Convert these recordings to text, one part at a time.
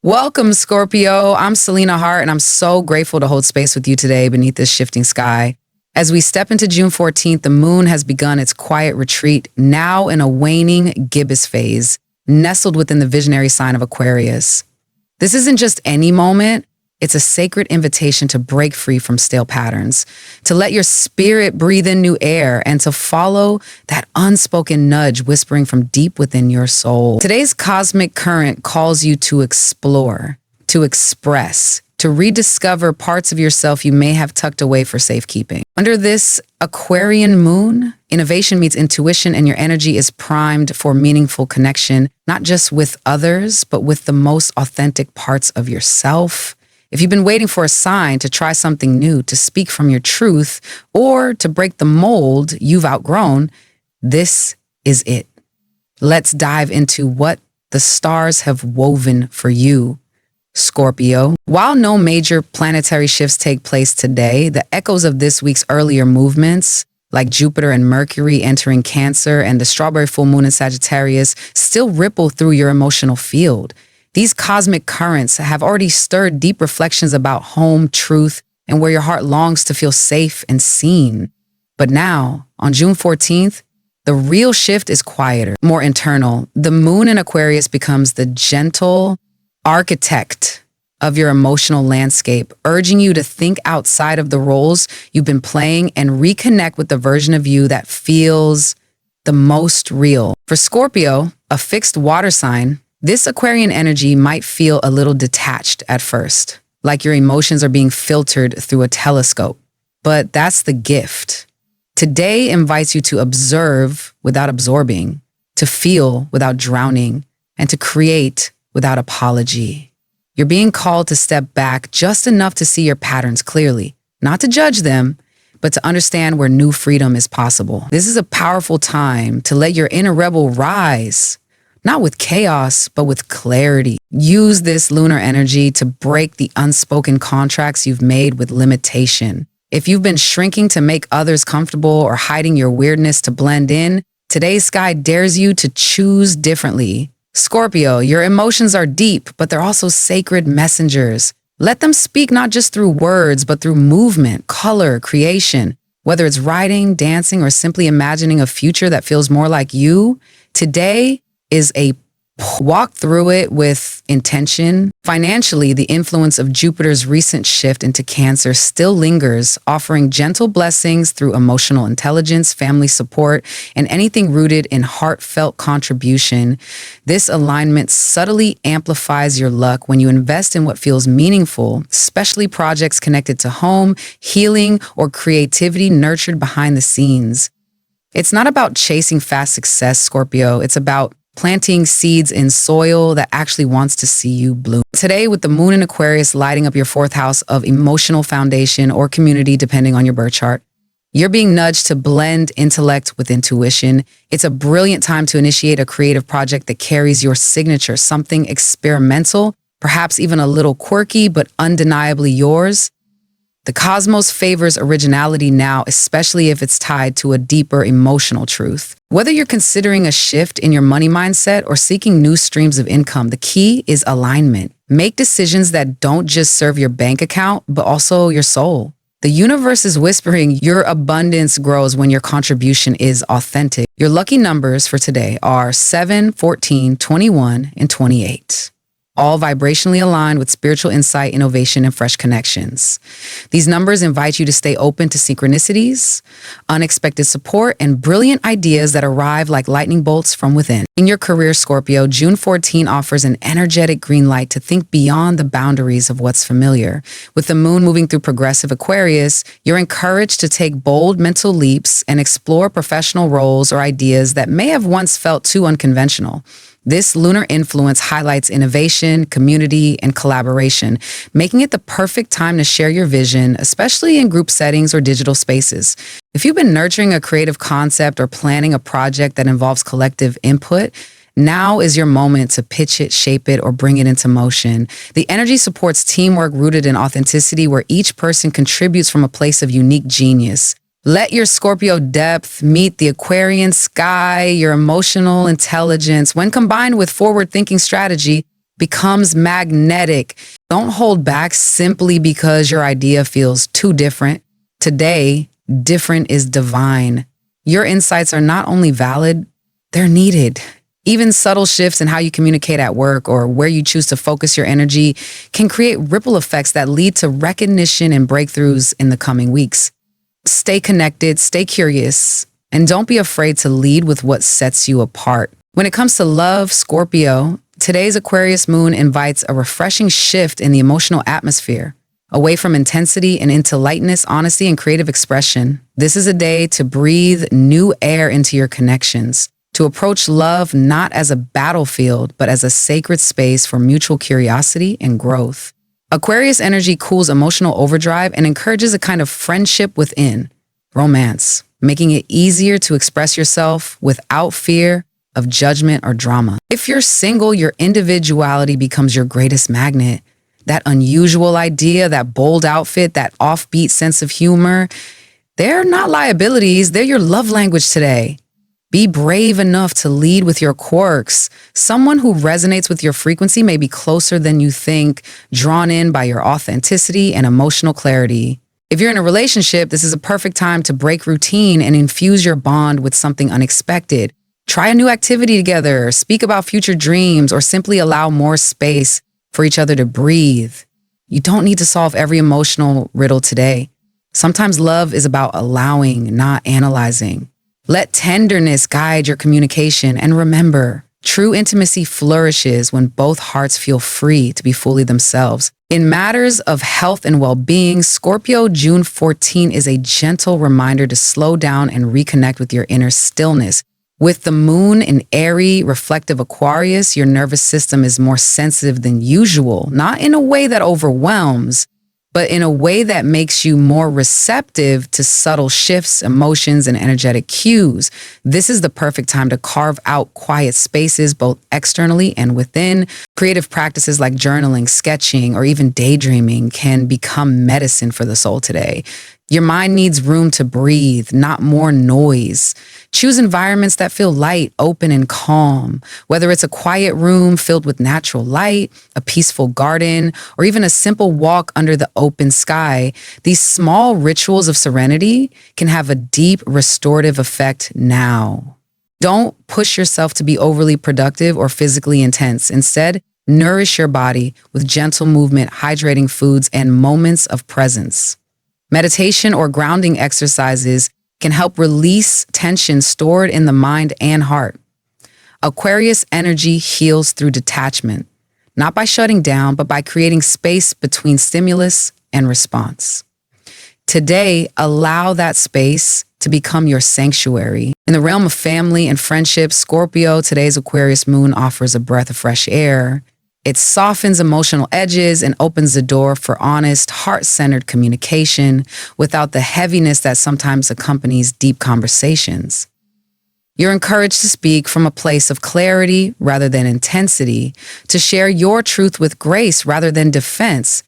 Welcome, Scorpio. I'm Selena Hart, and I'm so grateful to hold space with you today beneath this shifting sky. As we step into June 14th, the moon has begun its quiet retreat, now in a waning gibbous phase, nestled within the visionary sign of Aquarius. This isn't just any moment, it's a sacred invitation to break free from stale patterns, to let your spirit breathe in new air, and to follow that unspoken nudge whispering from deep within your soul. Today's cosmic current calls you to explore, to express, to rediscover parts of yourself you may have tucked away for safekeeping. Under this Aquarian moon, innovation meets intuition, and your energy is primed for meaningful connection, not just with others, but with the most authentic parts of yourself. If you've been waiting for a sign to try something new, to speak from your truth, or to break the mold you've outgrown, this is it. Let's dive into what the stars have woven for you, Scorpio. While no major planetary shifts take place today, the echoes of this week's earlier movements, like Jupiter and Mercury entering Cancer and the strawberry full moon in Sagittarius, still ripple through your emotional field. These cosmic currents have already stirred deep reflections about home, truth, and where your heart longs to feel safe and seen. But now, on June 14th, the real shift is quieter, more internal. The moon in Aquarius becomes the gentle architect of your emotional landscape, urging you to think outside of the roles you've been playing and reconnect with the version of you that feels the most real. For Scorpio, a fixed water sign, this Aquarian energy might feel a little detached at first, like your emotions are being filtered through a telescope. But that's the gift. Today invites you to observe without absorbing, to feel without drowning, and to create without apology. You're being called to step back just enough to see your patterns clearly, not to judge them, but to understand where new freedom is possible. This is a powerful time to let your inner rebel rise, not with chaos, but with clarity. Use this lunar energy to break the unspoken contracts you've made with limitation. If you've been shrinking to make others comfortable or hiding your weirdness to blend in, today's sky dares you to choose differently. Scorpio, your emotions are deep, but they're also sacred messengers. Let them speak not just through words, but through movement, color, creation. Whether it's writing, dancing, or simply imagining a future that feels more like you, today is a walk through it with intention. Financially, the influence of Jupiter's recent shift into Cancer still lingers, offering gentle blessings through emotional intelligence, family support, and anything rooted in heartfelt contribution. This alignment subtly amplifies your luck when you invest in what feels meaningful, especially projects connected to home, healing, or creativity nurtured behind the scenes. It's not about chasing fast success, Scorpio. It's about planting seeds in soil that actually wants to see you bloom. Today, with the moon in Aquarius lighting up your fourth house of emotional foundation or community, depending on your birth chart, you're being nudged to blend intellect with intuition. It's a brilliant time to initiate a creative project that carries your signature, something experimental, perhaps even a little quirky, but undeniably yours. The cosmos favors originality now, especially if it's tied to a deeper emotional truth. Whether you're considering a shift in your money mindset or seeking new streams of income, the key is alignment. Make decisions that don't just serve your bank account, but also your soul. The universe is whispering your abundance grows when your contribution is authentic. Your lucky numbers for today are 7, 14, 21, and 28. All vibrationally aligned with spiritual insight, innovation, and fresh connections. These numbers invite you to stay open to synchronicities, unexpected support, and brilliant ideas that arrive like lightning bolts from within. In your career, Scorpio, June 14 offers an energetic green light to think beyond the boundaries of what's familiar. With the moon moving through progressive Aquarius, you're encouraged to take bold mental leaps and explore professional roles or ideas that may have once felt too unconventional. This lunar influence highlights innovation, community, and collaboration, making it the perfect time to share your vision, especially in group settings or digital spaces. If you've been nurturing a creative concept or planning a project that involves collective input, now is your moment to pitch it, shape it, or bring it into motion. The energy supports teamwork rooted in authenticity, where each person contributes from a place of unique genius. Let your Scorpio depth meet the Aquarian sky, your emotional intelligence. When combined with forward-thinking strategy, becomes magnetic. Don't hold back simply because your idea feels too different. Today, different is divine. Your insights are not only valid, they're needed. Even subtle shifts in how you communicate at work or where you choose to focus your energy can create ripple effects that lead to recognition and breakthroughs in the coming weeks. Stay connected, stay curious, and don't be afraid to lead with what sets you apart. When it comes to love, Scorpio, today's Aquarius moon invites a refreshing shift in the emotional atmosphere, away from intensity and into lightness, honesty, and creative expression. This is a day to breathe new air into your connections, to approach love not as a battlefield, but as a sacred space for mutual curiosity and growth. Aquarius energy cools emotional overdrive and encourages a kind of friendship within, romance, making it easier to express yourself without fear of judgment or drama. If you're single, your individuality becomes your greatest magnet. That unusual idea, that bold outfit, that offbeat sense of humor, they're not liabilities, they're your love language today. Be brave enough to lead with your quirks. Someone who resonates with your frequency may be closer than you think, drawn in by your authenticity and emotional clarity. If you're in a relationship, this is a perfect time to break routine and infuse your bond with something unexpected. Try a new activity together, speak about future dreams, or simply allow more space for each other to breathe. You don't need to solve every emotional riddle today. Sometimes love is about allowing, not analyzing. Let tenderness guide your communication, and remember, true intimacy flourishes when both hearts feel free to be fully themselves. In matters of health and well-being, Scorpio June 14 is a gentle reminder to slow down and reconnect with your inner stillness. With the moon in airy, reflective Aquarius, your nervous system is more sensitive than usual, not in a way that overwhelms, but in a way that makes you more receptive to subtle shifts, emotions, and energetic cues. This is the perfect time to carve out quiet spaces, both externally and within. Creative practices like journaling, sketching, or even daydreaming can become medicine for the soul today. Your mind needs room to breathe, not more noise. Choose environments that feel light, open, and calm. Whether it's a quiet room filled with natural light, a peaceful garden, or even a simple walk under the open sky, these small rituals of serenity can have a deep restorative effect now. Don't push yourself to be overly productive or physically intense. Instead, nourish your body with gentle movement, hydrating foods, and moments of presence. Meditation or grounding exercises can help release tension stored in the mind and heart. Aquarius energy heals through detachment, not by shutting down, but by creating space between stimulus and response. Today, allow that space to become your sanctuary. In the realm of family and friendship, Scorpio, today's Aquarius moon offers a breath of fresh air. It softens emotional edges and opens the door for honest, heart-centered communication without the heaviness that sometimes accompanies deep conversations. You're encouraged to speak from a place of clarity rather than intensity, to share your truth with grace rather than defense.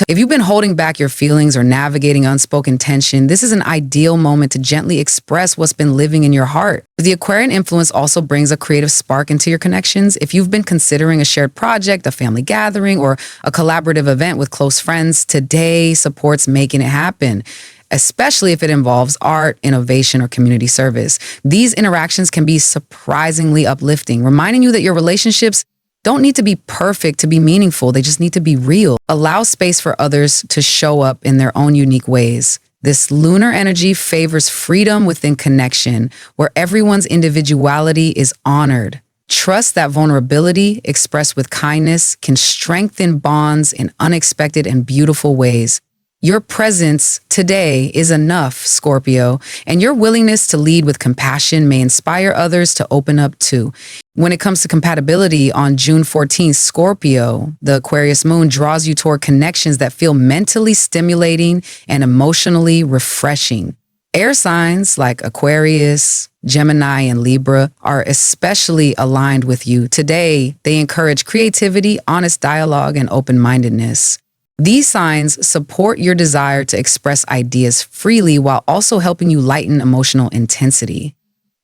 If you've been holding back your feelings or navigating unspoken tension, this is an ideal moment to gently express what's been living in your heart. The Aquarian influence also brings a creative spark into your connections. If you've been considering a shared project, a family gathering, or a collaborative event with close friends, today supports making it happen, especially if it involves art, innovation, or community service. These interactions can be surprisingly uplifting, reminding you that your relationships don't need to be perfect to be meaningful. They just need to be real. Allow space for others to show up in their own unique ways. This lunar energy favors freedom within connection, where everyone's individuality is honored. Trust that vulnerability, expressed with kindness, can strengthen bonds in unexpected and beautiful ways. Your presence today is enough, Scorpio, and your willingness to lead with compassion may inspire others to open up too. When it comes to compatibility on June 14th, Scorpio, the Aquarius moon draws you toward connections that feel mentally stimulating and emotionally refreshing. Air signs like Aquarius, Gemini, and Libra are especially aligned with you. Today, they encourage creativity, honest dialogue, and open-mindedness. These signs support your desire to express ideas freely while also helping you lighten emotional intensity.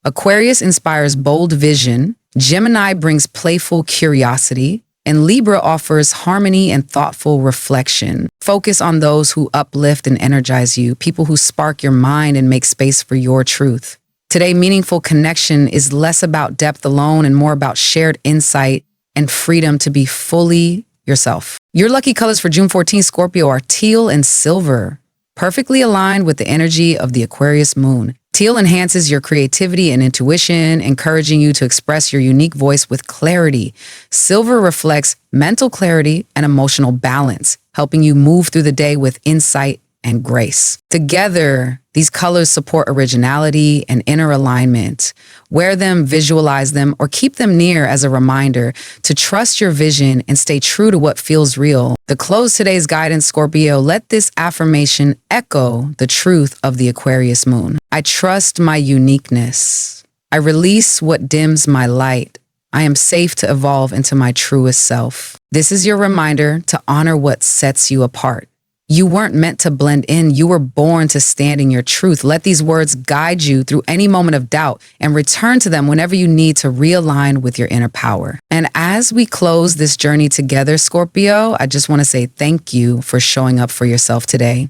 Aquarius inspires bold vision. Gemini brings playful curiosity. And Libra offers harmony and thoughtful reflection. Focus on those who uplift and energize you, people who spark your mind and make space for your truth. Today, meaningful connection is less about depth alone and more about shared insight and freedom to be fully yourself. Your lucky colors for June 14th, Scorpio, are teal and silver, perfectly aligned with the energy of the Aquarius moon. Teal enhances your creativity and intuition, encouraging you to express your unique voice with clarity. Silver reflects mental clarity and emotional balance, helping you move through the day with insight and grace. Together, these colors support originality and inner alignment. Wear them, visualize them, or keep them near as a reminder to trust your vision and stay true to what feels real. To close today's guidance, Scorpio, let this affirmation echo the truth of the Aquarius moon. I trust my uniqueness. I release what dims my light. I am safe to evolve into my truest self. This is your reminder to honor what sets you apart. You weren't meant to blend in. You were born to stand in your truth. Let these words guide you through any moment of doubt and return to them whenever you need to realign with your inner power. And as we close this journey together, Scorpio, I just want to say thank you for showing up for yourself today.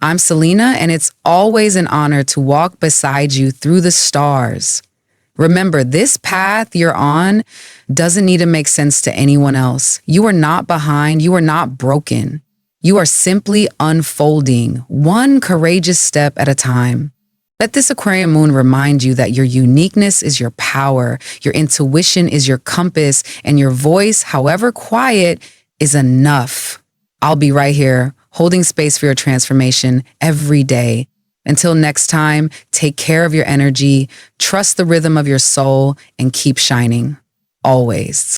I'm Selena, and it's always an honor to walk beside you through the stars. Remember, this path you're on doesn't need to make sense to anyone else. You are not behind. You are not broken. You are simply unfolding, one courageous step at a time. Let this Aquarian moon remind you that your uniqueness is your power, your intuition is your compass, and your voice, however quiet, is enough. I'll be right here, holding space for your transformation every day. Until next time, take care of your energy, trust the rhythm of your soul, and keep shining. Always.